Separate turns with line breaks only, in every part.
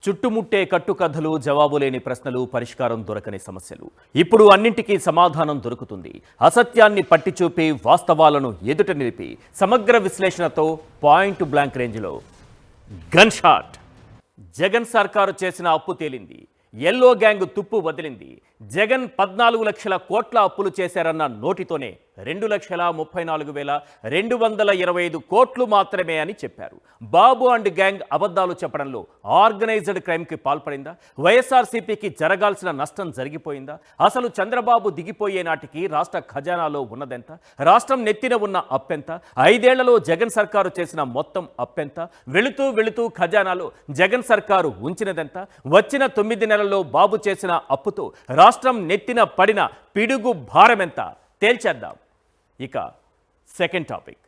చుట్టుముట్టే కట్టుకథలు, జవాబులేని ప్రశ్నలు, పరిష్కారం దొరకని సమస్యలు. ఇప్పుడు అన్నింటికీ సమాధానం దొరుకుతుంది. అసత్యాన్ని పట్టిచూపి వాస్తవాలను ఎదుట నిలిపి సమగ్ర విశ్లేషణతో పాయింట్ బ్లాంక్ రేంజ్లో గన్ షాట్. జగన్ సర్కారు చేసిన అప్పు తేలింది. ఎల్లో గ్యాంగ్ తుప్పు వదిలింది. జగన్ 14 లక్షల కోట్ల అప్పులు చేశారన్న నోటితోనే 2,34,225 కోట్లు మాత్రమే అని చెప్పారు. బాబు అండ్ గ్యాంగ్ అబద్ధాలు చెప్పడంలో ఆర్గనైజ్డ్ క్రైమ్కి పాల్పడిందా? వైఎస్ఆర్సీపీకి జరగాల్సిన నష్టం జరిగిపోయిందా? అసలు చంద్రబాబు దిగిపోయే నాటికి రాష్ట్ర ఖజానాలో ఉన్నదెంత? రాష్ట్రం నెత్తిన ఉన్న అప్పెంత? 5 ఏళ్లలో జగన్ సర్కారు చేసిన మొత్తం అప్పెంత? వెళుతూ ఖజానాలో జగన్ సర్కారు ఉంచినదెంత? వచ్చిన 9 నెలల్లో బాబు చేసిన అప్పుతో రాష్ట్రం నెత్తిన పడిన పిడుగు భారమెంత? తేల్చేద్దాం. ఇక సెకండ్ టాపిక్.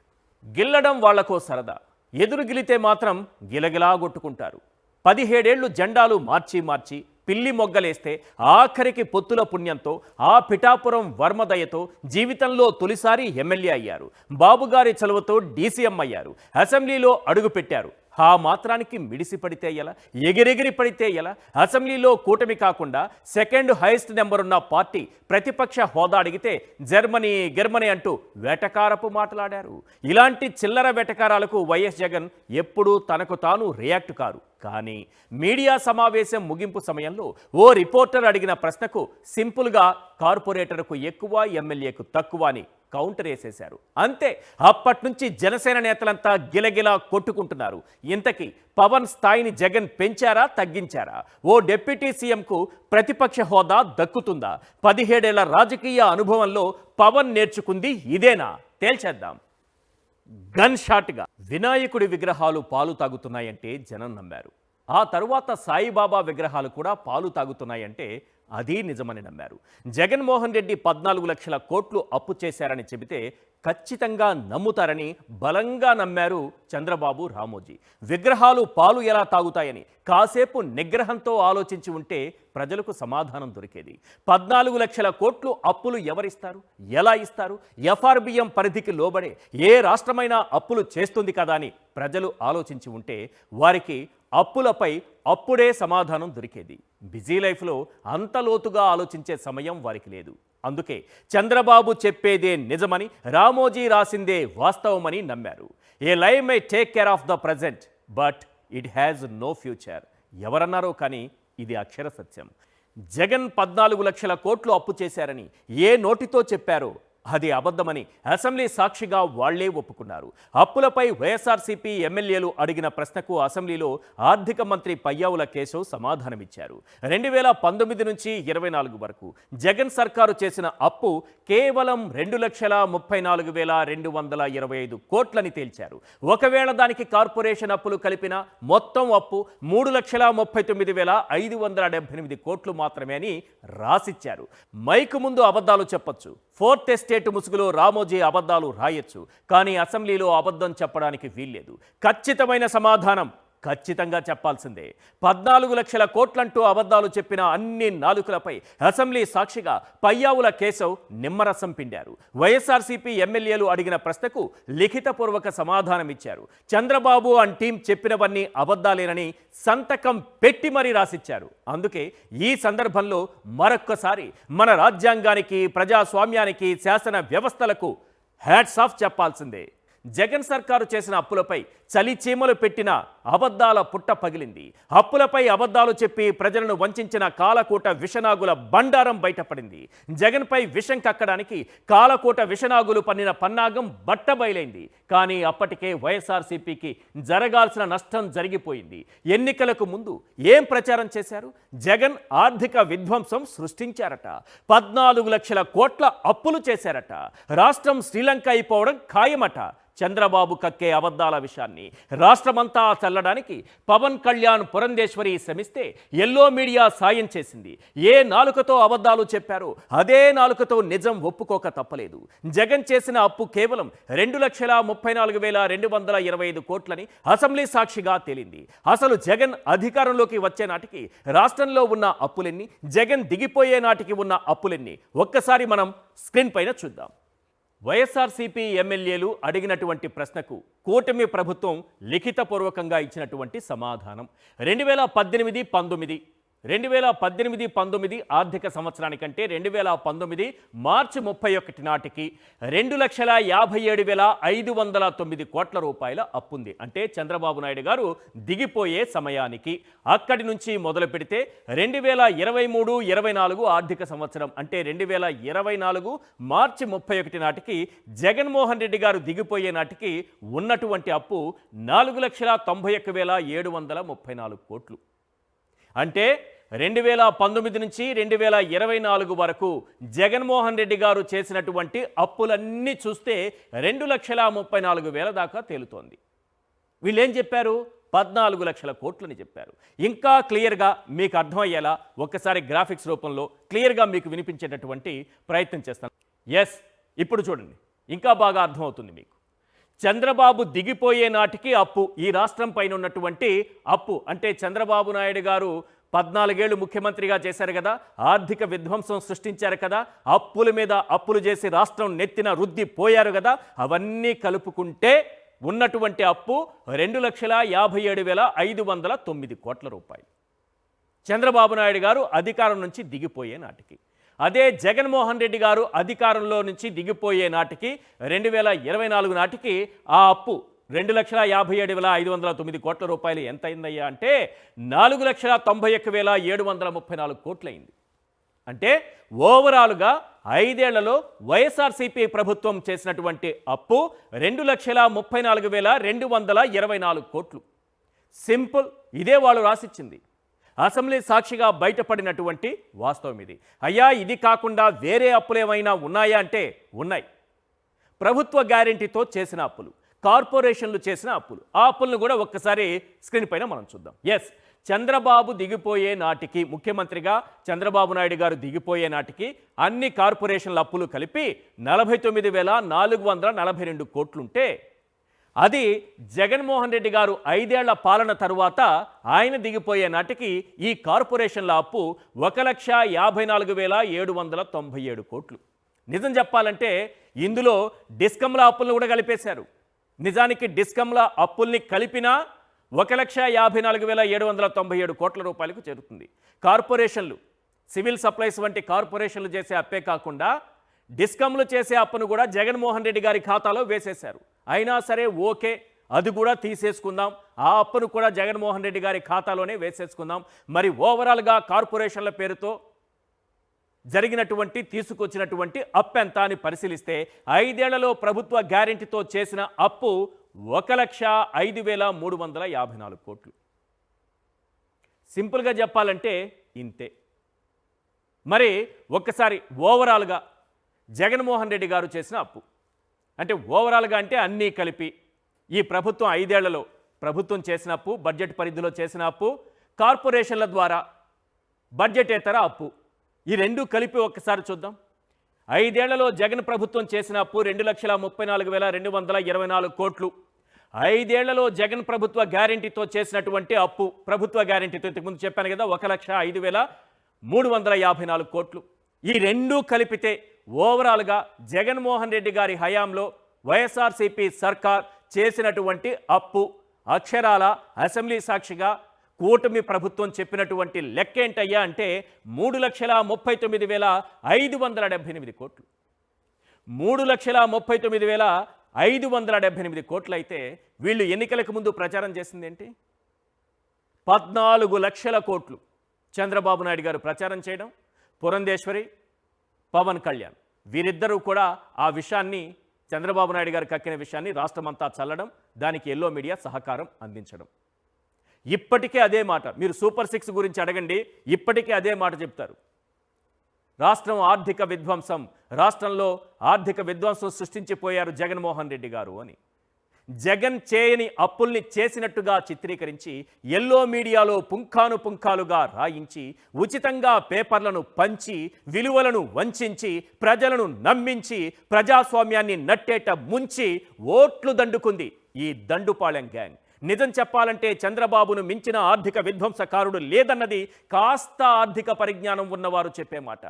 గిల్లడం వాళ్లకో సరదా. ఎదురు గిలితే మాత్రం గిలగిలా కొట్టుకుంటారు. 17 ఏళ్లు జెండాలు మార్చి పిల్లి మొగ్గలేస్తే ఆఖరికి పొత్తుల పుణ్యంతో ఆ పిఠాపురం వర్మదయతో జీవితంలో తొలిసారి ఎమ్మెల్యే అయ్యారు. బాబుగారి చలువతో డీసీఎం అయ్యారు. అసెంబ్లీలో అడుగుపెట్టారు. ఆ మాత్రానికి మిడిసి పడితే ఎలా? ఎగిరెగిరి పడితే ఎలా? అసెంబ్లీలో కూటమి కాకుండా సెకండ్ హైయెస్ట్ నెంబర్ ఉన్న పార్టీ ప్రతిపక్ష హోదా అడిగితే జర్మనీ అంటూ వెటకారపు మాట్లాడారు. ఇలాంటి చిల్లర వెటకారాలకు వైఎస్ జగన్ ఎప్పుడూ తనకు తాను రియాక్ట్ కారు. కానీ మీడియా సమావేశం ముగింపు సమయంలో ఓ రిపోర్టర్ అడిగిన ప్రశ్నకు సింపుల్గా కార్పొరేటర్కు ఎక్కువ, ఎమ్మెల్యేకు తక్కువ అని కౌంటర్ వేసేశారు. అంతే. అప్పటి నుంచి జనసేన నేతలంతా గిలగిలా కొట్టుకుంటున్నారు. ఇంతకీ పవన్ స్థాయిని జగన్ పెంచారా, తగ్గించారా? ఓ డిప్యూటీ సీఎంకు ప్రతిపక్ష హోదా దక్కుతుందా? 17 ఏళ్ల రాజకీయ అనుభవంలో పవన్ నేర్చుకుంది ఇదేనా? తేల్చేద్దాం. గన్ షాట్గా వినాయకుడి విగ్రహాలు పాలు తాగుతున్నాయంటే జనం నమ్మారు. ఆ తరువాత సాయిబాబా విగ్రహాలు కూడా పాలు తాగుతున్నాయంటే అది నిజమని నమ్మారు. జగన్మోహన్ రెడ్డి 14 లక్షల కోట్లు అప్పు చేశారని చెబితే ఖచ్చితంగా నమ్ముతారని బలంగా నమ్మారు చంద్రబాబు, రామోజీ. విగ్రహాలు పాలు ఎలా తాగుతాయని కాసేపు నిగ్రహంతో ఆలోచించి ఉంటే ప్రజలకు సమాధానం దొరికేది. 14 లక్షల కోట్లు అప్పులు ఎవరిస్తారు, ఎలా ఇస్తారు? ఎఫ్ఆర్బిఎం పరిధికి లోబడే ఏ రాష్ట్రమైనా అప్పులు చేస్తుంది కదా అని ప్రజలు ఆలోచించి ఉంటే వారికి అప్పులపై అప్పుడే సమాధానం దొరికేది. బిజీ లైఫ్లో అంత లోతుగా ఆలోచించే సమయం వారికి లేదు. అందుకే చంద్రబాబు చెప్పేదే నిజమని, రామోజీ రాసిందే వాస్తవమని నమ్మారు. A life may take care of the present but it has no future. ఎవరన్నారో కానీ ఇది అక్షర సత్యం. జగన్ 14 లక్షల కోట్లు అప్పు చేశారని ఏ నోటితో చెప్పారో అది అబద్ధమని అసెంబ్లీ సాక్షిగా వాళ్లే ఒప్పుకున్నారు. అప్పులపై వైఎస్ఆర్సీపీ ఎమ్మెల్యేలు అడిగిన ప్రశ్నకు అసెంబ్లీలో ఆర్థిక మంత్రి పయ్యావుల కేశవ్ సమాధానమిచ్చారు. 2019 నుంచి 24 వరకు జగన్ సర్కారు చేసిన అప్పు కేవలం 2,34,225 కోట్లని తేల్చారు. ఒకవేళ దానికి కార్పొరేషన్ అప్పులు కలిపిన మొత్తం అప్పు 3,39,578 కోట్లు మాత్రమే అని రాసిచ్చారు. మైకు ముందు అబద్ధాలు చెప్పొచ్చు, ఫోర్త్ ఎస్టేట్ ముసుగులో రామోజీ అబద్ధాలు రాయొచ్చు, కానీ అసెంబ్లీలో అబద్ధం చెప్పడానికి వీల్లేదు. ఖచ్చితమైన సమాధానం ఖచ్చితంగా చెప్పాల్సిందే. 14 లక్షల కోట్లంటూ అబద్ధాలు చెప్పిన అన్ని నాలుకలపై అసెంబ్లీ సాక్షిగా పయ్యావుల కేశవ్ నిమ్మరసం పిండారు. వైఎస్ఆర్సీపీ ఎమ్మెల్యేలు అడిగిన ప్రశ్నకు లిఖితపూర్వక సమాధానం ఇచ్చారు. చంద్రబాబు అండ్ టీం చెప్పినవన్నీ అబద్ధాలేనని సంతకం పెట్టి మరీ రాసిచ్చారు. అందుకే ఈ సందర్భంలో మరొక్కసారి మన రాజ్యాంగానికి, ప్రజాస్వామ్యానికి, శాసన వ్యవస్థలకు హ్యాట్స్ ఆఫ్ చెప్పాల్సిందే. జగన్ సర్కారు చేసిన అప్పులపై చలిచీమలు పెట్టిన అబద్ధాల పుట్ట పగిలింది. అప్పులపై అబద్ధాలు చెప్పి ప్రజలను వంచిన కాలకూట విషనాగుల బండారం బయటపడింది. జగన్పై విషం కక్కడానికి కాలకూట విషనాగులు పన్నిన పన్నాగం బట్టబయలైంది. కానీ అప్పటికే వైఎస్ఆర్సీపీకి జరగాల్సిన నష్టం జరిగిపోయింది. ఎన్నికలకు ముందు ఏం ప్రచారం చేశారు? జగన్ ఆర్థిక విధ్వంసం సృష్టించారట. 14 లక్షల కోట్ల అప్పులు చేశారట. రాష్ట్రం శ్రీలంక అయిపోవడం ఖాయమట. చంద్రబాబు కక్కే అబద్ధాల విషయాన్ని రాష్ట్రమంతా చల్లడానికి పవన్ కళ్యాణ్, పురంధేశ్వరి శ్రమిస్తే ఎల్లో మీడియా సాయం చేసింది. ఏ నాలుకతో అబద్ధాలు చెప్పారో అదే నాలుకతో నిజం ఒప్పుకోక తప్పలేదు. జగన్ చేసిన అప్పు కేవలం 2,34,225 కోట్లని అసెంబ్లీ సాక్షిగా తేలింది. అసలు జగన్ అధికారంలోకి వచ్చే నాటికి రాష్ట్రంలో ఉన్న అప్పులెన్ని, జగన్ దిగిపోయే నాటికి ఉన్న అప్పులెన్ని ఒక్కసారి మనం స్క్రీన్ పైన చూద్దాం. వైఎస్ఆర్సీపీ ఎమ్మెల్యేలు అడిగినటువంటి ప్రశ్నకు కూటమి ప్రభుత్వం లిఖితపూర్వకంగా ఇచ్చినటువంటి సమాధానం 2018-19 ఆర్థిక సంవత్సరానికంటే 2019 మార్చి 31 నాటికి 2,57,509 కోట్ల రూపాయల అప్పుంది. అంటే చంద్రబాబు నాయుడు గారు దిగిపోయే సమయానికి అక్కడి నుంచి మొదలు పెడితే 2023-24 ఆర్థిక సంవత్సరం అంటే 2024 మార్చి 31 నాటికి జగన్మోహన్ రెడ్డి గారు దిగిపోయే నాటికి ఉన్నటువంటి అప్పు 4,91,734 కోట్లు. అంటే 2019 నుంచి 2024 వరకు జగన్మోహన్ రెడ్డి గారు చేసినటువంటి అప్పులన్నీ చూస్తే 2,34,000 దాకా తేలుతోంది. వీళ్ళేం చెప్పారు? 14 లక్షల కోట్లని చెప్పారు. ఇంకా క్లియర్గా మీకు అర్థమయ్యేలా ఒక్కసారి గ్రాఫిక్స్ రూపంలో క్లియర్గా మీకు వినిపించేటటువంటి ప్రయత్నం చేస్తాను. ఎస్, ఇప్పుడు చూడండి, ఇంకా బాగా అర్థమవుతుంది మీకు. చంద్రబాబు దిగిపోయే నాటికి అప్పు, ఈ రాష్ట్రం పైన ఉన్నటువంటి అప్పు అంటే చంద్రబాబు నాయుడు గారు 14 ఏళ్ళు ముఖ్యమంత్రిగా చేశారు కదా, ఆర్థిక విధ్వంసం సృష్టించారు కదా, అప్పుల మీద అప్పులు చేసి రాష్ట్రం నెత్తిన రుద్ది పోయారు కదా, అవన్నీ కలుపుకుంటే ఉన్నటువంటి అప్పు 2,57,509 కోట్ల రూపాయలు చంద్రబాబు నాయుడు గారు అధికారం నుంచి దిగిపోయే నాటికి. అదే జగన్మోహన్ రెడ్డి గారు అధికారంలో నుంచి దిగిపోయే నాటికి 2024 నాటికి ఆ అప్పు 2,57,509 కోట్ల రూపాయలు ఎంత అయిందయ్యా అంటే 4,91,734 కోట్లయింది. అంటే ఓవరాల్గా 5 ఏళ్లలో వైఎస్ఆర్సీపీ ప్రభుత్వం చేసినటువంటి అప్పు 2,34,224 కోట్లు. సింపుల్, ఇదే వాళ్ళు రాసిచ్చింది. అసెంబ్లీ సాక్షిగా బయటపడినటువంటి వాస్తవం ఇది. అయ్యా, ఇది కాకుండా వేరే అప్పులేమైనా ఉన్నాయా అంటే ఉన్నాయి. ప్రభుత్వ గ్యారెంటీతో చేసిన అప్పులు, కార్పొరేషన్లు చేసిన అప్పులు, ఆ అప్పులను కూడా ఒక్కసారి స్క్రీన్ పైన మనం చూద్దాం. ఎస్, చంద్రబాబు దిగిపోయే నాటికి, ముఖ్యమంత్రిగా చంద్రబాబు నాయుడు గారు దిగిపోయే నాటికి అన్ని కార్పొరేషన్ల అప్పులు కలిపి 49,442 కోట్లుంటే అది జగన్మోహన్ రెడ్డి గారు 5 ఏళ్ల పాలన తరువాత ఆయన దిగిపోయే నాటికి ఈ కార్పొరేషన్ల అప్పు 1,54,797 కోట్లు. నిజం చెప్పాలంటే ఇందులో డిస్కంల అప్పులను కూడా కలిపేశారు. నిజానికి డిస్కంల అప్పుల్ని కలిపినా 1,54,797 కోట్ల రూపాయలకు చేరుతుంది. కార్పొరేషన్లు, సివిల్ సప్లైస్ వంటి కార్పొరేషన్లు చేసే అప్పే కాకుండా డిస్కంలు చేసే అప్పును కూడా జగన్మోహన్ రెడ్డి గారి ఖాతాలో వేసేశారు. అయినా సరే ఓకే, అది కూడా తీసేసుకుందాం, ఆ అప్పును కూడా జగన్మోహన్ రెడ్డి గారి ఖాతాలోనే వేసేసుకుందాం. మరి ఓవరాల్గా కార్పొరేషన్ల పేరుతో జరిగినటువంటి తీసుకొచ్చినటువంటి అప్పు ఎంత అని పరిశీలిస్తే 5 ఏళ్లలో ప్రభుత్వ గ్యారెంటీతో చేసిన అప్పు 1,05,354 కోట్లు. సింపుల్గా చెప్పాలంటే ఇంతే. మరి ఒక్కసారి ఓవరాల్గా జగన్మోహన్ రెడ్డి గారు చేసిన అప్పు అంటే ఓవరాల్గా అంటే అన్నీ కలిపి ఈ ప్రభుత్వం 5 ఏళ్లలో ప్రభుత్వం చేసిన అప్పు, బడ్జెట్ పరిధిలో చేసిన అప్పు, కార్పొరేషన్ల ద్వారా బడ్జెటేతర అప్పు, ఈ రెండు కలిపి ఒక్కసారి చూద్దాం. 5 ఏళ్లలో జగన్ ప్రభుత్వం చేసిన అప్పు 2,34,224 కోట్లు. 5 ఏళ్లలో జగన్ ప్రభుత్వ గ్యారెంటీతో చేసినటువంటి అప్పు, ప్రభుత్వ గ్యారెంటీతో ఇంతకుముందు చెప్పాను కదా, 1,05,354 కోట్లు. ఈ రెండూ కలిపితే ఓవరాల్గా జగన్మోహన్ రెడ్డి గారి హయాంలో వైఎస్ఆర్సీపీ సర్కార్ చేసినటువంటి అప్పు అక్షరాల అసెంబ్లీ సాక్షిగా కూటమి ప్రభుత్వం చెప్పినటువంటి లెక్క ఏంటయ్యా అంటే 3,39,578 కోట్లు. 3,39,578 కోట్లు అయితే వీళ్ళు ఎన్నికలకు ముందు ప్రచారం చేసింది ఏంటి? 14 లక్షల కోట్లు చంద్రబాబు నాయుడు గారు ప్రచారం చేయడం, పురంధేశ్వరి, పవన్ కళ్యాణ్ వీరిద్దరూ కూడా ఆ విషయాన్ని, చంద్రబాబు నాయుడు గారు కక్కిన విషయాన్ని రాష్ట్రమంతా చల్లడం, దానికి ఎల్లో మీడియా సహకారం అందించడం. ఇప్పటికే అదే మాట, మీరు సూపర్ 6 గురించి అడగండి, ఇప్పటికే అదే మాట చెప్తారు. రాష్ట్రం ఆర్థిక విధ్వంసం, రాష్ట్రంలో ఆర్థిక విధ్వంసం సృష్టించిపోయారు జగన్మోహన్ రెడ్డి గారు అని. జగన్ చేయని అప్పుల్ని చేసినట్టుగా చిత్రీకరించి ఎల్లో మీడియాలో పుంఖానుపుంఖాలుగా రాయించి ఉచితంగా పేపర్లను పంచి విలువలను వంచి ప్రజలను నమ్మించి ప్రజాస్వామ్యాన్ని నట్టేట ముంచి ఓట్లు దండుకుంది ఈ దండుపాలెం గ్యాంగ్. నిజం చెప్పాలంటే చంద్రబాబును మించిన ఆర్థిక విధ్వంసకారుడు లేదన్నది కాస్త ఆర్థిక పరిజ్ఞానం ఉన్నవారు చెప్పే మాట.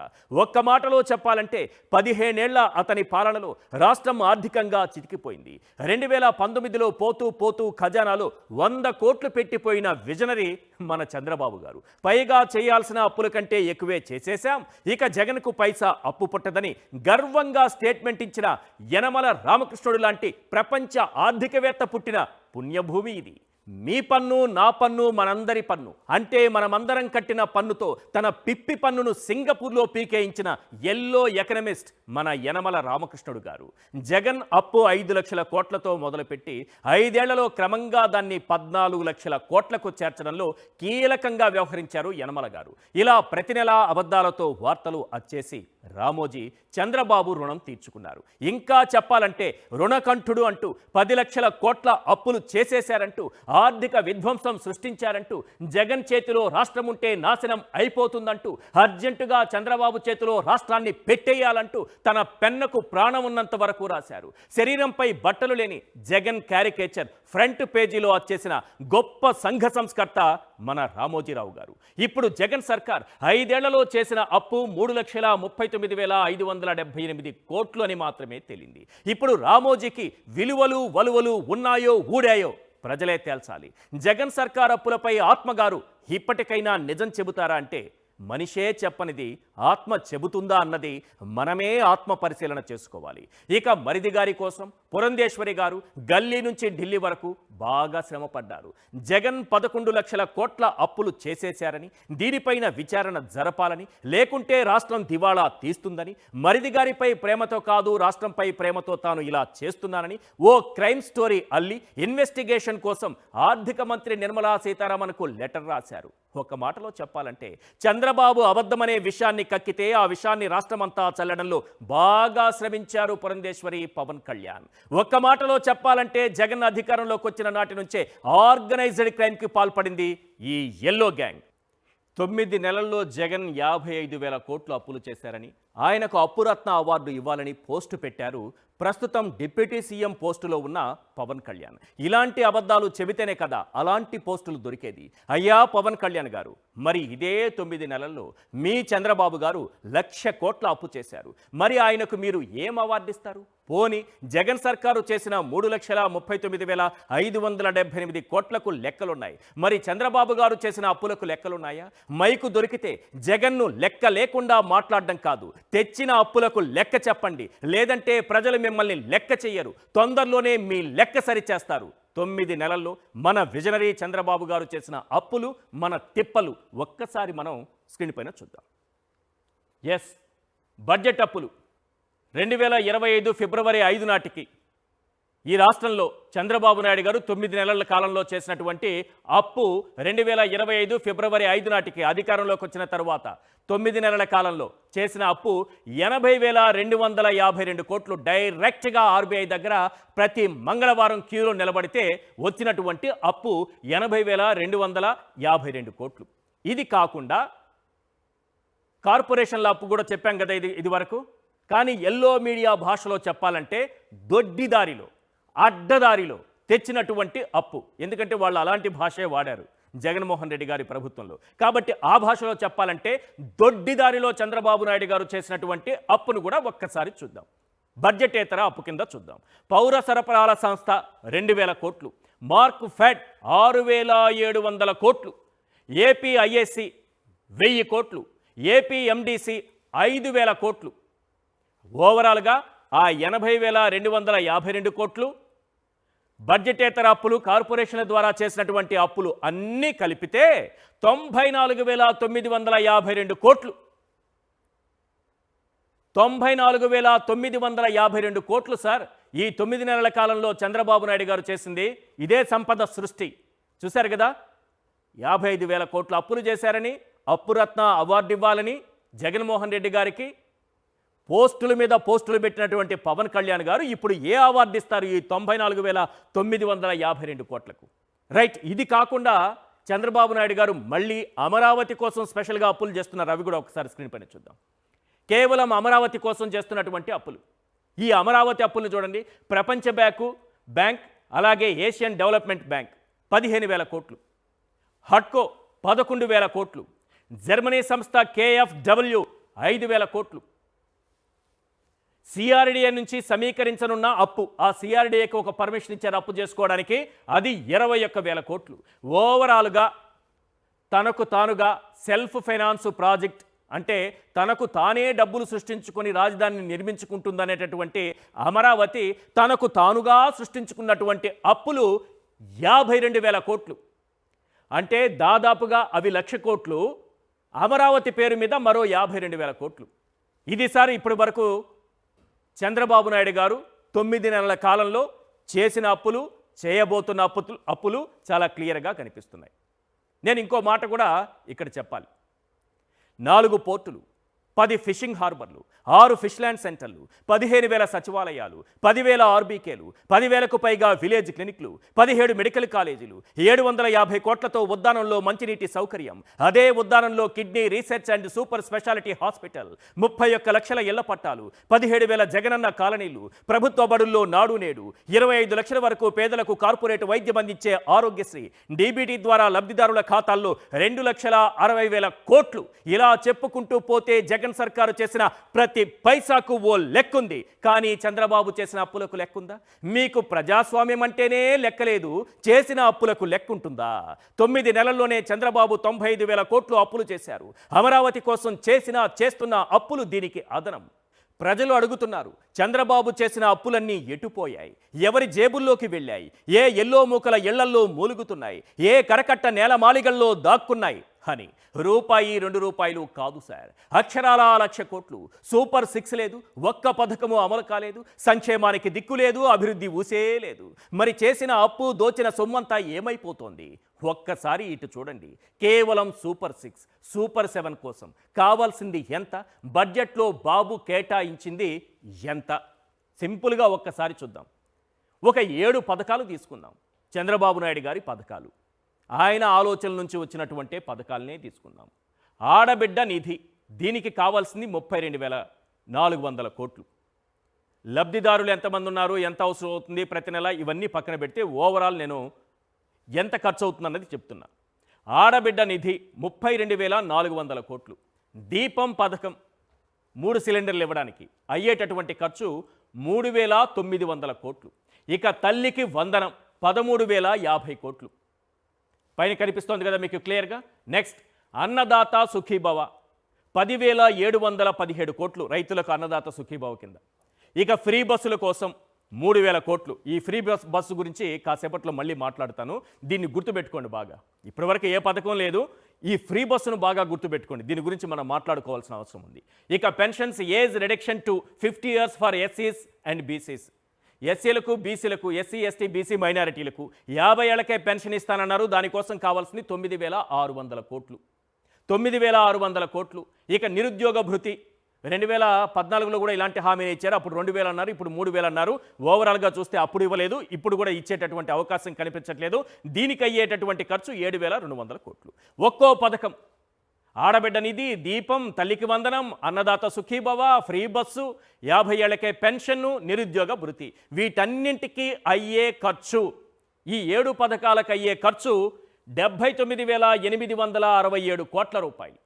ఒక్క మాటలో చెప్పాలంటే 15 ఏళ్ల అతని పాలనలో రాష్ట్రం ఆర్థికంగా చితికిపోయింది. 2019లో పోతూ పోతూ ఖజానాలో 100 కోట్లు పెట్టిపోయిన విజనరీ మన చంద్రబాబు గారు. పైగా చేయాల్సిన అప్పుల కంటే ఎక్కువే చేసేశాం, ఇక జగన్కు పైసా అప్పు పుట్టదని గర్వంగా స్టేట్మెంట్ ఇచ్చిన యనమల రామకృష్ణుడు లాంటి ప్రపంచ ఆర్థికవేత్త పుట్టిన పుణ్యభూమి ఇది. మీ పన్ను నా పన్ను మనందరి పన్ను అంటే మనమందరం కట్టిన పన్నుతో తన పిప్పి పన్నును సింగపూర్లో పీకేయించిన ఎల్లో ఎకనమిస్ట్ మన యనమల రామకృష్ణుడు గారు. జగన్ అప్పు 5 లక్షల కోట్లతో మొదలుపెట్టి 5 ఏళ్లలో క్రమంగా దాన్ని 14 లక్షల కోట్లకు చేర్చడంలో కీలకంగా వ్యవహరించారు యనమల గారు. ఇలా ప్రతి నెలా అబద్ధాలతో వార్తలు అచ్చేసి రామోజీ చంద్రబాబు రుణం తీర్చుకున్నారు. ఇంకా చెప్పాలంటే రుణకంఠుడు అంటూ 10 లక్షల కోట్ల అప్పులు చేసేశారంటూ, ఆర్థిక విధ్వంసం సృష్టించారంటూ, జగన్ చేతిలో రాష్ట్రం ఉంటే నాశనం అయిపోతుందంటూ, అర్జెంటుగా చంద్రబాబు చేతిలో రాష్ట్రాన్ని పెట్టేయాలంటూ తన పెన్నకు ప్రాణం ఉన్నంత వరకు రాశారు. శరీరంపై బట్టలు లేని జగన్ క్యారికేచర్ ఫ్రంట్ పేజీలో వచ్చేసిన గొప్ప సంఘ సంస్కర్త మన రామోజీరావు గారు. ఇప్పుడు జగన్ సర్కార్ 5 ఏళ్లలో చేసిన అప్పు 3,39,578 కోట్లు అని మాత్రమే తేలింది. ఇప్పుడు రామోజీకి విలువలు వలువలు ఉన్నాయో ఊడాయో ప్రజలే తేల్చాలి. జగన్ సర్కార్ అప్పులపై ఆత్మగారు ఇప్పటికైనా నిజం చెబుతారా అంటే మనిషే చెప్పనిది ఆత్మ చెబుతుందా అన్నది మనమే ఆత్మ పరిశీలన చేసుకోవాలి. ఇక మరిది గారి కోసం పురంధేశ్వరి గారు గల్లీ నుంచి ఢిల్లీ వరకు బాగా శ్రమపడ్డారు. జగన్ 11 లక్షల కోట్ల అప్పులు చేసేశారని, దీనిపైన విచారణ జరపాలని, లేకుంటే రాష్ట్రం దివాళా తీస్తుందని, మరిది గారిపై ప్రేమతో కాదు రాష్ట్రంపై ప్రేమతో తాను ఇలా చేస్తున్నానని ఓ క్రైమ్ స్టోరీ అల్లి ఇన్వెస్టిగేషన్ కోసం ఆర్థిక మంత్రి నిర్మలా సీతారామన్కు లెటర్ రాశారు. ఒక మాటలో చెప్పాలంటే చంద్రబాబు అబద్ధమనే విషయాన్ని కక్కితే ఆ విషయాన్ని రాష్ట్రమంతా చల్లడంలో బాగా శ్రమించారు పురంధేశ్వరి, పవన్ కళ్యాణ్. ఒక్క మాటలో చెప్పాలంటే జగన్ అధికారంలోకి వచ్చిన నాటి నుంచే ఆర్గనైజ్డ్ క్రైమ్కి పాల్పడింది ఈ ఎల్లో గ్యాంగ్. 9 నెలల్లో జగన్ 55,000 కోట్లు అప్పులు చేశారని, ఆయనకు అప్పురత్న అవార్డు ఇవ్వాలని పోస్టు పెట్టారు ప్రస్తుతం డిప్యూటీ సీఎం పోస్టులో ఉన్న పవన్ కళ్యాణ్. ఇలాంటి అబద్ధాలు చెబితేనే కదా అలాంటి పోస్టులు దొరికేది. అయ్యా పవన్ కళ్యాణ్ గారు, మరి ఇదే 9 నెలల్లో మీ చంద్రబాబు గారు 1,00,000 కోట్ల అప్పు చేశారు. మరి ఆయనకు మీరు ఏం అవార్డు ఇస్తారు? పోని జగన్ సర్కారు చేసిన 3,39,578 కోట్లకు లెక్కలున్నాయి. మరి చంద్రబాబు గారు చేసిన అప్పులకు లెక్కలున్నాయా? మైకు దొరికితే జగన్ను లెక్క లేకుండా మాట్లాడడం కాదు, తెచ్చిన అప్పులకు లెక్క చెప్పండి, లేదంటే ప్రజలు మిమ్మల్ని లెక్క చెయ్యరు. తొందరలోనే మీ లెక్క సరిచేస్తారు. 9 నెలల్లో మన విజనరీ చంద్రబాబు గారు చేసిన అప్పులు, మన తిప్పలు ఒక్కసారి మనం స్క్రీన్ పైన చూద్దాం. ఎస్, బడ్జెట్ అప్పులు 2025 ఫిబ్రవరి 5 నాటికి ఈ రాష్ట్రంలో చంద్రబాబు నాయుడు గారు 9 నెలల కాలంలో చేసినటువంటి అప్పు 2025 ఫిబ్రవరి 5 నాటికి అధికారంలోకి వచ్చిన తరువాత 9 నెలల కాలంలో చేసిన అప్పు 80,252 కోట్లు. డైరెక్ట్గా ఆర్బీఐ దగ్గర ప్రతి మంగళవారం క్యూలో నిలబడితే వచ్చినటువంటి అప్పు 80,252 కోట్లు. ఇది కాకుండా కార్పొరేషన్ల అప్పు కూడా చెప్పాం కదా ఇది వరకు. కానీ ఎల్లో మీడియా భాషలో చెప్పాలంటే దొడ్డిదారిలో, అడ్డదారిలో తెచ్చినటువంటి అప్పు. ఎందుకంటే వాళ్ళు అలాంటి భాషే వాడారు జగన్మోహన్ రెడ్డి గారి ప్రభుత్వంలో. కాబట్టి ఆ భాషలో చెప్పాలంటే దొడ్డిదారిలో చంద్రబాబు నాయుడు గారు చేసినటువంటి అప్పును కూడా ఒక్కసారి చూద్దాం. బడ్జెటేతర అప్పు కింద చూద్దాం. పౌర సరఫరాల సంస్థ 2,000 కోట్లు, మార్క్ ఫెడ్ 6,700 కోట్లు, ఏపీ ఐఏసీ 1000 కోట్లు, ఏపీ ఎండిసి 5,000 కోట్లు. ఓవరాల్గా ఆ 80,252 కోట్లు బడ్జెటేతర అప్పులు, కార్పొరేషన్ల ద్వారా చేసినటువంటి అప్పులు అన్నీ కలిపితే 94,952 కోట్లు. 94,952 కోట్లు సార్. ఈ 9 నెలల కాలంలో చంద్రబాబు నాయుడు గారు చేసింది ఇదే సంపద సృష్టి. చూశారు కదా, 55,000 కోట్లు అప్పులు చేశారని, అప్పురత్న అవార్డు ఇవ్వాలని జగన్మోహన్ రెడ్డి గారికి పోస్టుల మీద పోస్టులు పెట్టినటువంటి పవన్ కళ్యాణ్ గారు ఇప్పుడు ఏ అవార్డు ఇస్తారు ఈ 94,952 కోట్లకు? రైట్. ఇది కాకుండా చంద్రబాబు నాయుడు గారు మళ్ళీ అమరావతి కోసం స్పెషల్గా అప్పులు చేస్తున్నారు. అవి కూడా ఒకసారి స్క్రీన్ పైన చూద్దాం. కేవలం అమరావతి కోసం చేస్తున్నటువంటి అప్పులు. ఈ అమరావతి అప్పులను చూడండి. ప్రపంచ బ్యాంక్, అలాగే ఏషియన్ డెవలప్మెంట్ బ్యాంక్ 15,000 కోట్లు, హట్కో 11,000 కోట్లు, జర్మనీ సంస్థ KfW 5,000 కోట్లు, సిఆర్డీఏ నుంచి సమీకరించనున్న అప్పు, ఆ సిఆర్డీఏకి ఒక పర్మిషన్ ఇచ్చారు అప్పు చేసుకోవడానికి, అది 21,000 కోట్లు. ఓవరాల్గా తనకు తానుగా సెల్ఫ్ ఫైనాన్స్ ప్రాజెక్ట్, అంటే తనకు తానే డబ్బులు సృష్టించుకొని రాజధానిని నిర్మించుకుంటుందనేటటువంటి అమరావతి తనకు తానుగా సృష్టించుకున్నటువంటి అప్పులు 52,000 కోట్లు. అంటే దాదాపుగా అవి 1,00,000 కోట్లు, అమరావతి పేరు మీద మరో 52,000 కోట్లు. ఇది సార్ ఇప్పటి వరకు చంద్రబాబు నాయుడు గారు 9 నెలల కాలంలో చేసిన అప్పులు, చేయబోతున్న అప్పులు చాలా క్లియర్గా కనిపిస్తున్నాయి. నేను ఇంకో మాట కూడా ఇక్కడ చెప్పాలి. 4 పోర్టులు, 10 ఫిషింగ్ హార్బర్లు, 6 ఫిష్ ల్యాండ్ సెంటర్లు, 15,000 సచివాలయాలు, 10,000 ఆర్బీకేలు, 10,000కు పైగా విలేజ్ క్లినిక్లు, 17 మెడికల్ కాలేజీలు, 750 కోట్లతో ఉద్దానంలో మంచినీటి సౌకర్యం, అదే ఉద్దానంలో kidney research and super speciality hospital, 31 లక్షల ఇళ్ల పట్టాలు, 17,000 జగనన్న కాలనీలు, ప్రభుత్వ బడుల్లో నాడు నేడు, 25 లక్షల వరకు పేదలకు కార్పొరేట్ వైద్యం అందించే ఆరోగ్యశ్రీ, డీబీటీ ద్వారా లబ్ధిదారుల ఖాతాల్లో 2,60,000 కోట్లు. ఇలా చెప్పుకుంటూ పోతే జగన్ సర్కారు చేసిన ప్రతి పైసాకు ఓ లెక్కుంది. కానీ చంద్రబాబు చేసిన అప్పులకు లెక్కుందా? మీకు ప్రజాస్వామ్యం అంటేనే లెక్కలేదు, చేసిన అప్పులకు లెక్కుంటుందా? 9 నెలల్లోనే చంద్రబాబు 95,000 కోట్లు అప్పులు చేశారు. అమరావతి కోసం చేస్తున్న అప్పులు దీనికి అదనం. ప్రజలు అడుగుతున్నారు, చంద్రబాబు చేసిన అప్పులన్నీ ఎటుపోయాయి? ఎవరి జేబుల్లోకి వెళ్ళాయి? ఏ ఎల్లో మూకల ఇళ్లల్లో మూలుగుతున్నాయి? ఏ కరకట్ట నేలమాలిగల్లో దాక్కున్నాయి అని. రూపాయి 2 రూపాయలు కాదు సార్, అక్షరాల 1,00,000 కోట్లు. సూపర్ 6 లేదు, ఒక్క పథకము అమలు కాలేదు, సంక్షేమానికి దిక్కు లేదు, అభివృద్ధి ఊసే లేదు. మరి చేసిన అప్పు, దోచిన సొమ్మంతా ఏమైపోతోంది? ఒక్కసారి ఇటు చూడండి. కేవలం సూపర్ 6, సూపర్ 7 కోసం కావాల్సింది ఎంత? బడ్జెట్లో బాబు కేటాయించింది ఎంత? సింపుల్గా ఒక్కసారి చూద్దాం. ఒక 7 పథకాలు తీసుకుందాం. చంద్రబాబు నాయుడు గారి పథకాలు, ఆయన ఆలోచనల నుంచి వచ్చినటువంటి పథకాలనే తీసుకుందాం. ఆడబిడ్డ నిధి, దీనికి కావాల్సింది 32,400 కోట్లు. లబ్ధిదారులు ఎంతమంది ఉన్నారు, ఎంత అవసరం అవుతుంది ప్రతి నెల, ఇవన్నీ పక్కన పెడితే ఓవరాల్ నేను ఎంత ఖర్చు అవుతుందన్నది చెప్తున్నా. ఆడబిడ్డ నిధి 32,400 కోట్లు. దీపం పథకం 3 సిలిండర్లు ఇవ్వడానికి అయ్యేటటువంటి ఖర్చు 3,900 కోట్లు. ఇక తల్లికి వందనం 13,050 కోట్లు. పైన కనిపిస్తోంది కదా మీకు క్లియర్గా. నెక్స్ట్ అన్నదాత సుఖీభవ 10,717 కోట్లు రైతులకు అన్నదాత సుఖీభవ కింద. ఇక ఫ్రీ బస్సుల కోసం 3,000 కోట్లు. ఈ ఫ్రీ బస్సు గురించి కాసేపట్లో మళ్ళీ మాట్లాడతాను, దీన్ని గుర్తుపెట్టుకోండి బాగా. ఇప్పటివరకు ఏ పథకం లేదు, ఈ ఫ్రీ బస్సును బాగా గుర్తుపెట్టుకోండి, దీని గురించి మనం మాట్లాడుకోవాల్సిన అవసరం ఉంది. ఇక pensions age reduction to 50 years for ఎస్సీస్ అండ్ బీసీస్. ఎస్సీలకు, బీసీలకు, ఎస్సీ, ఎస్టీ, బీసీ మైనారిటీలకు 50 ఏళ్లకే పెన్షన్ ఇస్తానన్నారు. దానికోసం కావాల్సింది 9,600 కోట్లు. 9,600 కోట్లు. ఇక నిరుద్యోగ భృతి 2014లో కూడా ఇలాంటి హామీని ఇచ్చారు. అప్పుడు 2,000 అన్నారు, ఇప్పుడు 3,000 అన్నారు. ఓవరాల్గా చూస్తే అప్పుడు ఇవ్వలేదు, ఇప్పుడు కూడా ఇచ్చేటటువంటి అవకాశం కనిపించట్లేదు. దీనికి అయ్యేటటువంటి ఖర్చు 7,200 కోట్లు. ఒక్కో పథకం, ఆడబిడ్డ నిధి, దీపం, తల్లికి వందనం, అన్నదాత సుఖీభవ, ఫ్రీ బస్సు, 50 ఏళ్లకే పెన్షన్ను, నిరుద్యోగ భృతి, వీటన్నింటికి అయ్యే ఖర్చు, ఈ 7 పథకాలకు అయ్యే ఖర్చు 79,867 కోట్ల రూపాయలు.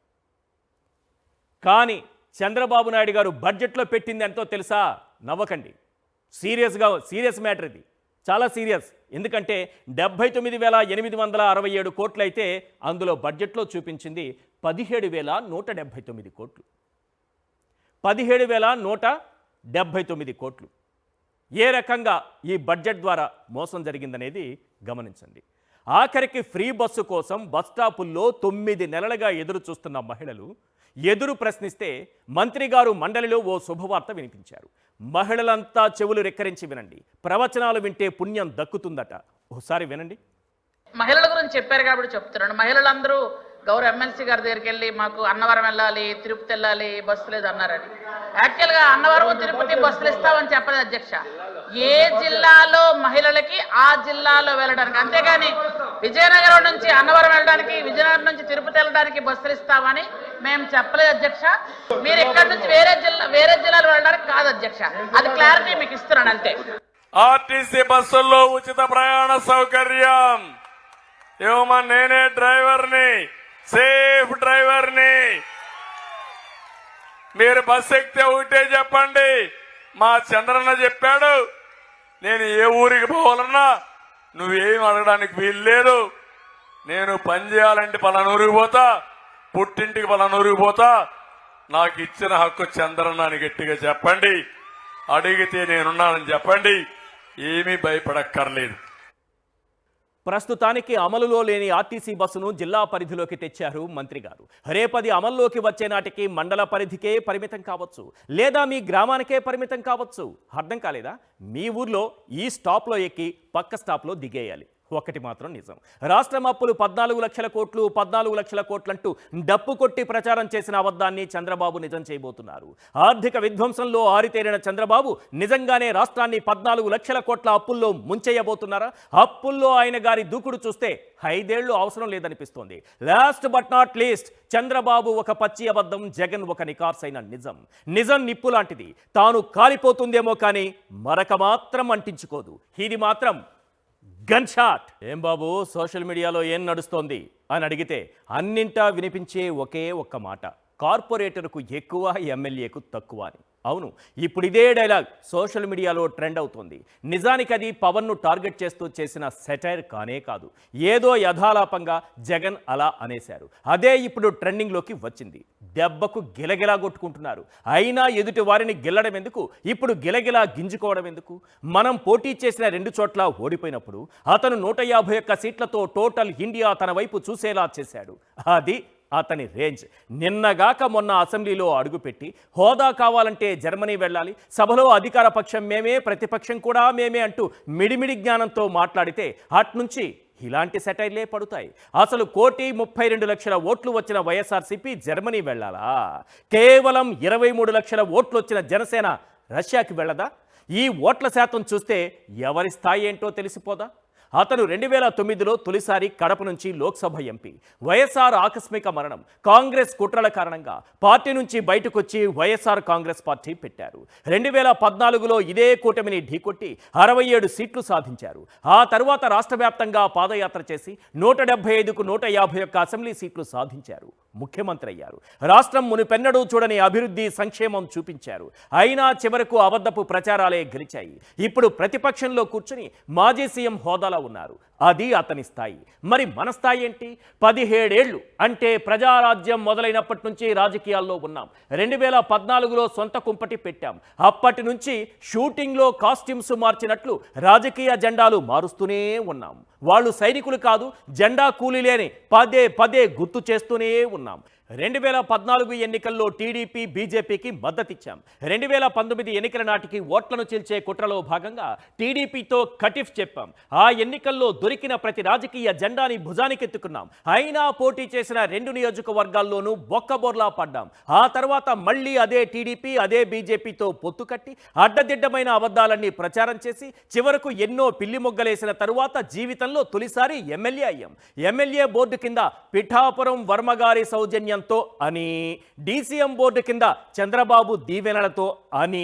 కానీ చంద్రబాబు నాయుడు గారు బడ్జెట్లో పెట్టింది ఎంతో తెలుసా? నవ్వకండి, సీరియస్ మ్యాటర్ ఇది, చాలా సీరియస్. ఎందుకంటే 79,867 కోట్లు అయితే అందులో బడ్జెట్లో చూపించింది 17,179 కోట్లు. 17,179 కోట్లు. ఏ రకంగా ఈ బడ్జెట్ ద్వారా మోసం జరిగిందనేది గమనించండి. ఆఖరికి ఫ్రీ బస్సు కోసం బస్టాపుల్లో 9 నెలలుగా ఎదురు చూస్తున్న మహిళలు ఎదురు ప్రశ్నిస్తే మంత్రి గారు మండలిలో ఓ శుభవార్త వినిపించారు. మహిళలంతా చెవులు రెక్కరించి వినండి, ప్రవచనాలు వింటే పుణ్యం దక్కుతుందట. ఒకసారి వినండి.
మహిళల గురించి చెప్పారు కాబట్టి చెప్తున్నాను. మహిళలందరూ గౌరవ ఎమ్మెల్సీ గారి దగ్గరికి వెళ్ళి మాకు అన్నవరం వెళ్ళాలి, తిరుపతి వెళ్ళాలి, బస్సు లేదు అన్నారని. యాక్చువల్గా అన్నవరం, తిరుపతి బస్సులు ఇస్తామని చెప్పలేదు అధ్యక్ష. ఏ జిల్లాలో మహిళలకి ఆ జిల్లాలో వెళ్ళడానికి, అంతేగాని విజయనగరం నుంచి అన్నవరం వెళ్ళడానికి, విజయనగరం నుంచి తిరుపతి వెళ్ళడానికి బస్సులు ఇస్తామని మేము చెప్పలేదు అధ్యక్ష. మీరు ఇక్కడ నుంచి వేరే జిల్లాలో వెళ్ళడానికి కాదు అధ్యక్ష, అది క్లారిటీ మీకు ఇస్తున్నాను అంతే.
ఆర్టీసీ బస్సుల్లో ఉచిత ప్రయాణ సౌకర్యం ఏమమ్మా నేనే డ్రైవర్ని, సేఫ్ డ్రైవర్ని. మీరు బస్ ఎక్కితే ఒకటే చెప్పండి, మా చంద్రన్న చెప్పాడు, నేను ఏ ఊరికి పోవాలన్నా నువ్వేం అడగడానికి వీలు లేదు. నేను పని చేయాలంటే పలానూరికి పోతా, పుట్టింటికి పలానూరికి పోతా. నాకు ఇచ్చిన హక్కు చంద్రన్న అని గట్టిగా చెప్పండి. అడిగితే నేనున్నానని చెప్పండి. ఏమీ భయపడక్కర్లేదు.
ప్రస్తుతానికి అమలులో లేని ఆర్టీసీ బస్సును జిల్లా పరిధిలోకి తెచ్చారు మంత్రి గారు. రేపది అమల్లోకి వచ్చే నాటికి మండల పరిధికే పరిమితం కావచ్చు, లేదా మీ గ్రామానికే పరిమితం కావచ్చు. అర్థం కాలేదా? మీ ఊర్లో ఈ స్టాప్లో ఎక్కి పక్క స్టాప్లో దిగేయాలి. ఒకటి మాత్రం నిజం, రాష్ట్రం అప్పులు 14 లక్షల కోట్లు 14 లక్షల కోట్లంటూ డప్పు కొట్టి ప్రచారం చేసిన అబద్ధాన్ని చంద్రబాబు నిజం చేయబోతున్నారు. ఆర్థిక విధ్వంసంలో ఆరితేరిన చంద్రబాబు నిజంగానే రాష్ట్రాన్ని 14 లక్షల కోట్ల అప్పుల్లో ముంచేయబోతున్నారా? అప్పుల్లో ఆయన గారి దూకుడు చూస్తే 5 ఏళ్లు అవసరం లేదనిపిస్తోంది. Last but not least, Chandrababu ఒక పచ్చి అబద్ధం, జగన్ ఒక నికార్సైన నిజం. నిజం నిప్పు లాంటిది, తాను కాలిపోతుందేమో కానీ మరక మాత్రం అంటించుకోదు. ఇది మాత్రం గన్ షాట్. ఏం బాబు సోషల్ మీడియాలో ఏం నడుస్తోంది అని అడిగితే అన్నింటా వినిపించే ఒకే ఒక్క మాట, కార్పొరేటర్కు ఎక్కువ, ఎమ్మెల్యేకు తక్కువ అని. అవును, ఇప్పుడు ఇదే డైలాగ్ సోషల్ మీడియాలో ట్రెండ్ అవుతుంది. నిజానికి అది పవన్ను టార్గెట్ చేస్తూ చేసిన సెటైర్ కానే కాదు. ఏదో యథాలాపంగా జగన్ అలా అనేశారు. అదే ఇప్పుడు ట్రెండింగ్లోకి వచ్చింది. దెబ్బకు గిలగిలా కొట్టుకుంటున్నారు. అయినా ఎదుటి వారిని గిల్లడం ఎందుకు, ఇప్పుడు గిలగిలా గింజుకోవడం ఎందుకు? మనం పోటీ చేసిన 2 చోట్ల ఓడిపోయినప్పుడు అతను 151 సీట్లతో టోటల్ ఇండియా తన వైపు చూసేలా చేశాడు. అది అతని రేంజ్. నిన్నగాక మొన్న అసెంబ్లీలో అడుగుపెట్టి హోదా కావాలంటే జర్మనీ వెళ్ళాలి, సభలో అధికార పక్షం మేమే, ప్రతిపక్షం కూడా మేమే అంటూ మిడిమిడి జ్ఞానంతో మాట్లాడితే అట్నుంచి ఇలాంటి సెటైర్లే పడుతాయి. అసలు 1,32,00,000 ఓట్లు వచ్చిన వైఎస్ఆర్సీపీ జర్మనీ వెళ్ళాలా? కేవలం 23 లక్షల ఓట్లు వచ్చిన జనసేన రష్యాకి వెళ్ళదా? ఈ ఓట్ల శాతం చూస్తే ఎవరి స్థాయి ఏంటో తెలిసిపోదా? అతను 2009లో తొలిసారి కడప నుంచి లోక్సభ ఎంపీ. వైఎస్ఆర్ ఆకస్మిక మరణం, కాంగ్రెస్ కుట్రల కారణంగా పార్టీ నుంచి బయటకొచ్చి వైఎస్ఆర్ కాంగ్రెస్ పార్టీ పెట్టారు. 2014లో ఇదే కూటమిని ఢీకొట్టి 67 సీట్లు సాధించారు. ఆ తర్వాత రాష్ట్ర వ్యాప్తంగా పాదయాత్ర చేసి 175కు 151 అసెంబ్లీ సీట్లు సాధించారు. ముఖ్యమంత్రి అయ్యారు. రాష్ట్రం మునిపెన్నడూ చూడని అభివృద్ధి, సంక్షేమం చూపించారు. అయినా చివరకు అబద్ధపు ప్రచారాలే గెలిచాయి. ఇప్పుడు ప్రతిపక్షంలో కూర్చుని మాజీ సీఎం హోదాలో ఉన్నారు. అది అతని స్థాయి. మరి మన స్థాయి ఏంటి? 17 ఏళ్ళు అంటే ప్రజారాజ్యం మొదలైనప్పటి నుంచి రాజకీయాల్లో ఉన్నాం. 2014లో సొంత కుంపటి పెట్టాం. అప్పటి నుంచి షూటింగ్లో కాస్ట్యూమ్స్ మార్చినట్లు రాజకీయ జెండాలు మారుస్తూనే ఉన్నాం. వాళ్ళు సైనికులు కాదు, జెండా కూలీలేని పదే పదే గుర్తు చేస్తూనే ఉన్నాం. 2014 ఎన్నికల్లో టీడీపీ, బీజేపీకి మద్దతిచ్చాం. 2019 ఎన్నికల నాటికి ఓట్లను చీల్చే కుట్రలో భాగంగా టీడీపీతో కటిఫ్ చెప్పాం. ఆ ఎన్నికల్లో దొరికిన ప్రతి రాజకీయ జెండాని భుజానికెత్తుకున్నాం. అయినా పోటీ చేసిన 2 నియోజకవర్గాల్లోనూ బొక్కబోర్లా పడ్డాం. ఆ తర్వాత మళ్ళీ అదే టీడీపీ, అదే బీజేపీతో పొత్తు కట్టి అడ్డదిడ్డమైన అబద్ధాలన్నీ ప్రచారం చేసి చివరకు ఎన్నో పిల్లి మొగ్గలేసిన తరువాత జీవితంలో తొలిసారి ఎమ్మెల్యే అయ్యాం. ఎమ్మెల్యే బోర్డు కింద పిఠాపురం వర్మగారి సౌజన్యం అని, డీసీఎం బోర్డు కింద చంద్రబాబు దీవెనలతో అని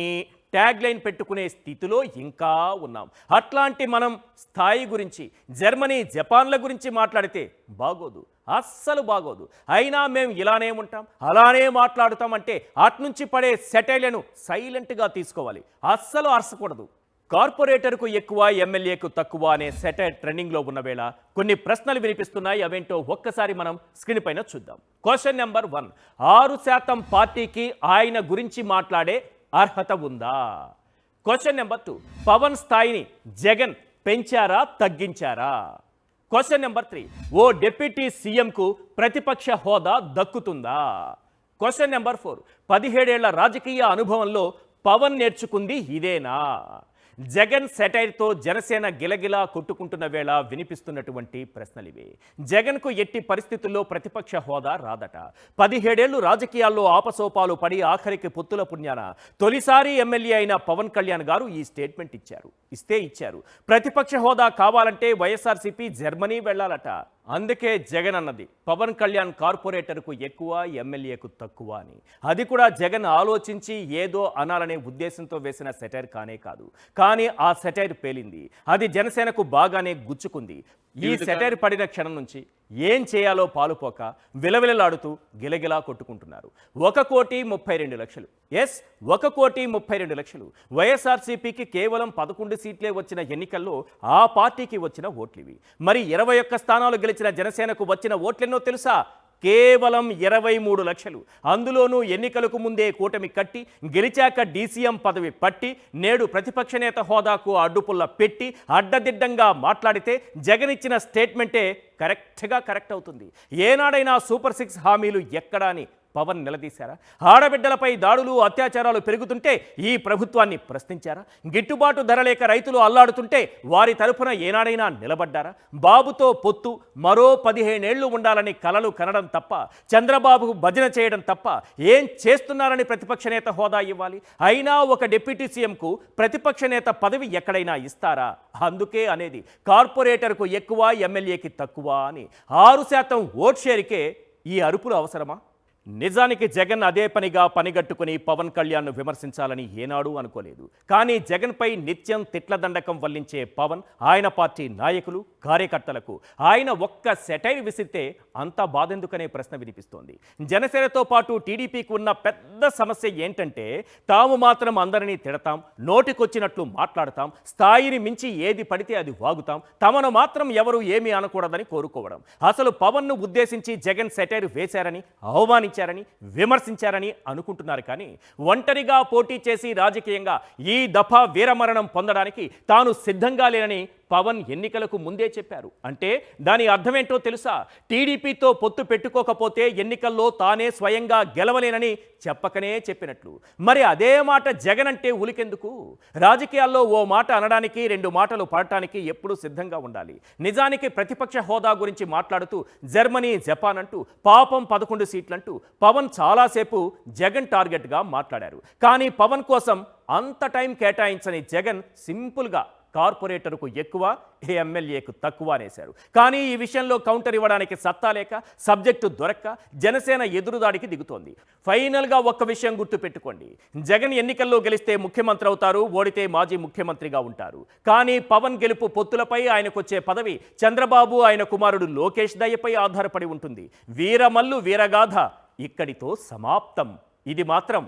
ట్యాగ్ లైన్ పెట్టుకునే స్థితిలో ఇంకా ఉన్నాం. అట్లాంటి మనం స్థాయి గురించి, జర్మనీ, జపాన్ల గురించి మాట్లాడితే బాగోదు, అస్సలు బాగోదు. అయినా మేము ఇలానే ఉంటాం, అలానే మాట్లాడుతామంటే అట్నుంచి పడే సెటైర్లను సైలెంట్గా తీసుకోవాలి, అస్సలు అరసకూడదు. కార్పొరేటర్కు ఎక్కువ, ఎమ్మెల్యేకు తక్కువ అనే సెటైర్ ట్రెండింగ్లో ఉన్న వేళ కొన్ని ప్రశ్నలు వినిపిస్తున్నాయి. అవేంటో ఒక్కసారి మనం స్క్రీన్ పైన చూద్దాం. క్వశ్చన్ నెంబర్ 1, 6% పార్టీకి ఆయన గురించి మాట్లాడే అర్హత ఉందా? క్వశ్చన్ నెంబర్ 2, పవన్ స్థాయిని జగన్ పెంచారా, తగ్గించారా? క్వశ్చన్ నెంబర్ 3, ఓ డిప్యూటీ సీఎంకు ప్రతిపక్ష హోదా దక్కుతుందా? క్వశ్చన్ నెంబర్ 4, 17 ఏళ్ల రాజకీయ అనుభవంలో పవన్ నేర్చుకుంది ఇదేనా? జగన్ సెటైర్తో జనసేన గిలగిలా కొట్టుకుంటున్న వేళ వినిపిస్తున్నటువంటి ప్రశ్నలివే. జగన్కు ఎట్టి పరిస్థితుల్లో ప్రతిపక్ష హోదా రాదట. 17 ఏళ్లు రాజకీయాల్లో ఆపసోపాలు పడి ఆఖరికి పొత్తుల పుణ్యాన తొలిసారి ఎమ్మెల్యే అయిన పవన్ కళ్యాణ్ గారు ఈ స్టేట్మెంట్ ఇచ్చారు. ప్రతిపక్ష హోదా కావాలంటే వైఎస్ఆర్సీపీ జర్మనీ వెళ్ళాలట. అందుకే జగన్ అన్నది పవన్ కళ్యాణ్ కార్పొరేటర్కు ఎక్కువ, ఎమ్మెల్యేకు తక్కువ అని. అది కూడా జగన్ ఆలోచించి ఏదో అనాలనే ఉద్దేశంతో వేసిన సెటైర్ కానే కాదు. కానీ ఆ సెటైర్ పేలింది. అది జనసేనకు బాగానే గుచ్చుకుంది. ఈ సెటైర్ పడిన క్షణం నుంచి ఏం చేయాలో పాలుపోక విలవిలలాడుతూ గిలగిలా కొట్టుకుంటున్నారు. 1,32,00,000. ఎస్, 1,32,00,000. వైఎస్ఆర్సీపీకి కేవలం 11 సీట్లే వచ్చిన ఎన్నికల్లో ఆ పార్టీకి వచ్చిన ఓట్లివి. మరి 21 స్థానాలు గెలిచిన జనసేనకు వచ్చిన ఓట్లెన్నో తెలుసా? కేవలం 23 లక్షలు. అందులోనూ ఎన్నికలకు ముందే కూటమి కట్టి, గెలిచాక డీసీఎం పదవి పట్టి, నేడు ప్రతిపక్ష నేత హోదాకు అడ్డుపుల్ల పెట్టి అడ్డదిడ్డంగా మాట్లాడితే జగన్ ఇచ్చిన స్టేట్మెంటే కరెక్ట్ అవుతుంది. ఏనాడైనా సూపర్ 6 హామీలు ఎక్కడా అని పవన్ నిలదీశారా? ఆడబిడ్డలపై దాడులు, అత్యాచారాలు పెరుగుతుంటే ఈ ప్రభుత్వాన్ని ప్రశ్నించారా? గిట్టుబాటు ధర లేక రైతులు అల్లాడుతుంటే వారి తరఫున ఏనాడైనా నిలబడ్డారా? బాబుతో పొత్తు, మరో 15 ఏళ్లు ఉండాలని కలలు కనడం తప్ప, చంద్రబాబు భజన చేయడం తప్ప ఏం చేస్తున్నారని ప్రతిపక్ష నేత హోదా ఇవ్వాలి? అయినా ఒక డిప్యూటీ సీఎంకు ప్రతిపక్ష నేత పదవి ఎక్కడైనా ఇస్తారా? అందుకే అనేది కార్పొరేటర్కు ఎక్కువ, ఎమ్మెల్యేకి తక్కువ అని. 6% ఓట్ షేర్కే ఈ అరుపులు అవసరమా? నిజానికి జగన్ అదే పనిగా పనిగట్టుకుని పవన్ కళ్యాణ్ను విమర్శించాలని ఏనాడూ అనుకోలేదు. కానీ జగన్పై నిత్యం తిట్ల దండకం వల్లించే పవన్, ఆయన పార్టీ నాయకులు, కార్యకర్తలకు ఆయన ఒక్క సెటైర్ విసిరితే అంత బాధెందుకనే ప్రశ్న వినిపిస్తోంది. జనసేనతో పాటు టీడీపీకి ఉన్న పెద్ద సమస్య ఏంటంటే తాము మాత్రం అందరినీ తిడతాం, నోటికొచ్చినట్లు మాట్లాడతాం, స్థాయిని మించి ఏది పడితే అది వాగుతాం, తమను మాత్రం ఎవరు ఏమీ అనకూడదని కోరుకోవడం. అసలు పవన్ను ఉద్దేశించి జగన్ సెటైర్ వేశారని, అవమానించారని, విమర్శించారని అనుకుంటున్నారు. కానీ ఒంటరిగా పోటీ చేసి రాజకీయంగా ఈ దఫా వీరమరణం పొందడానికి తాను సిద్ధంగా లేనని పవన్ ఎన్నికలకు ముందే చెప్పారు. అంటే దాని అర్థమేంటో తెలుసా? టీడీపీతో పొత్తు పెట్టుకోకపోతే ఎన్నికల్లో తానే స్వయంగా గెలవలేనని చెప్పకనే చెప్పినట్లు. మరి అదే మాట జగన్ అంటే ఉలికెందుకు? రాజకీయాల్లో ఓ మాట అనడానికి 2 మాటలు పడటానికి ఎప్పుడూ సిద్ధంగా ఉండాలి. నిజానికి ప్రతిపక్ష హోదా గురించి మాట్లాడుతూ జర్మనీ, జపాన్ అంటూ, పాపం 11 సీట్లంటూ పవన్ చాలాసేపు జగన్ టార్గెట్గా మాట్లాడారు. కానీ పవన్ కోసం అంత టైం కేటాయించని జగన్ సింపుల్గా కార్పొరేటర్కు ఎక్కువ, ఎమ్మెల్యేకు తక్కువ అనేశారు. కానీ ఈ విషయంలో కౌంటర్ ఇవ్వడానికి సత్తా లేక, సబ్జెక్టు దొరక్క జనసేన ఎదురుదాడికి దిగుతోంది. ఫైనల్గా ఒక్క విషయం గుర్తుపెట్టుకోండి, జగన్ ఎన్నికల్లో గెలిస్తే ముఖ్యమంత్రి అవుతారు, ఓడితే మాజీ ముఖ్యమంత్రిగా ఉంటారు. కానీ పవన్ గెలుపు పొత్తులపై, ఆయనకొచ్చే పదవి చంద్రబాబు, ఆయన కుమారుడు లోకేష్ దయపై ఆధారపడి ఉంటుంది. వీరమల్లు వీరగాథ ఇక్కడితో సమాప్తం. ఇది మాత్రం